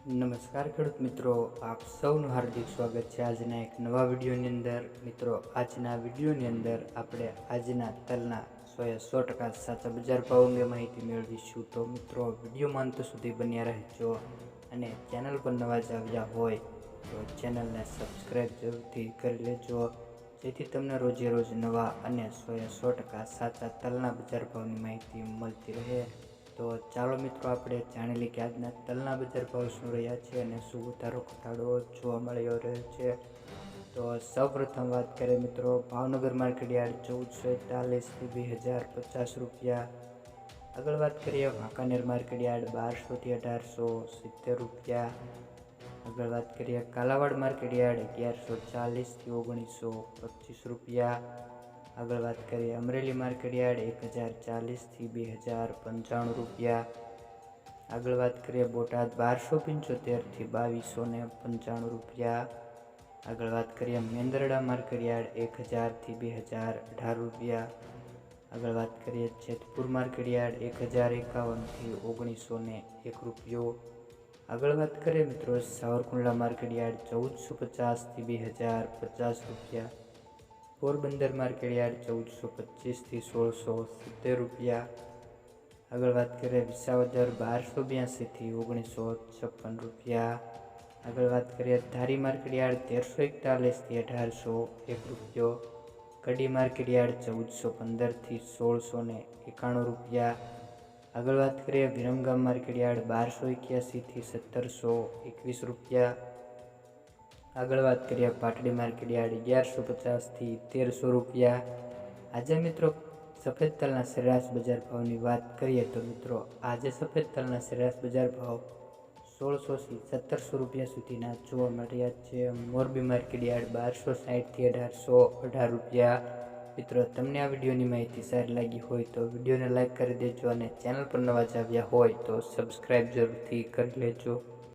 નમસ્કાર ખેડૂત મિત્રો, આપ સૌનું હાર્દિક સ્વાગત છે આજના એક નવા વિડીયોની અંદર। મિત્રો, આજના વિડીયોની અંદર આપણે આજના તલના 100% સાચા બજાર ભાવ અંગે માહિતી મેળવીશું। તો મિત્રો, વિડીયોમાં અંત સુધી બન્યા રહેજો અને ચેનલ પર નવા જ આવ્યા હોય તો ચેનલને સબસ્ક્રાઈબ જરૂરથી કરી લેજો, જેથી તમને રોજે રોજ નવા અને 100% સાચા તલના બજાર ભાવની માહિતી મળતી રહે। તો ચાલો મિત્રો, આપણે જાણી લઈએ કે આજના તલના બજાર ભાવ શું રહ્યા છે અને શું વધારો ઘટાડો જોવા મળ્યો રહ્યો છે। તો સૌપ્રથમ વાત કરીએ મિત્રો, ભાવનગર માર્કેટ યાર્ડ 1441 થી 2050 રૂપિયા। આગળ વાત કરીએ વાંકાનેર માર્કેટ યાર્ડ 1200 થી 1870 રૂપિયા। આગળ વાત કરીએ કાલાવાડ માર્કેટ યાર્ડ 1140 થી 1925 રૂપિયા। આગળ વાત કરીએ અમરેલી માર્કેટ યાર્ડ 1040 થી 2095 રૂપિયા। આગળ વાત કરીએ બોટાદ 1275 થી 2295 રૂપિયા। આગળ વાત કરીએ મેંદરડા માર્કેટ યાર્ડ 1000 થી 2018 રૂપિયા। આગળ વાત કરીએ જેતપુર માર્કેટ યાર્ડ 1051 થી 1901 રૂપિયો। આગળ વાત કરીએ મિત્રો સાવરકુંડલા માર્કેટ યાર્ડ 1450 થી 2050 રૂપિયા। પોરબંદર માર્કેટ યાર્ડ 1425 થી 1670 રૂપિયા। આગળ વાત કરીએ વિસાવદર 1282 થી 1956 રૂપિયા। આગળ વાત કરીએ ધારી માર્કેટ યાર્ડ 1341 થી 1801 રૂપિયો। કડી માર્કેટ યાર્ડ 1415 થી 1691 રૂપિયા। આગળ વાત કરીએ વિરમગામ માર્કેટ યાર્ડ 1281 થી 1721 રૂપિયા। આગળ વાત કરીએ પાટડી માર્કેટ યાર્ડ 1150 થી 1300 રૂપિયા। આજે મિત્રો સફેદ તલના સરેરાશ બજાર ભાવની વાત કરીએ તો મિત્રો, આજે સફેદ તલના સરેરાશ બજાર ભાવ 1600 થી 1700 રૂપિયા સુધીના જોવા મળ્યા છે। મોરબી માર્કેટ યાર્ડ 1260 થી 1818 રૂપિયા। મિત્રો, તમને આ વિડીયોની માહિતી સારી લાગી હોય તો વિડીયોને લાઇક કરી દેજો અને ચેનલ પર નવા જ આવ્યા હોય તો સબસ્ક્રાઈબ જરૂરથી કરી લેજો।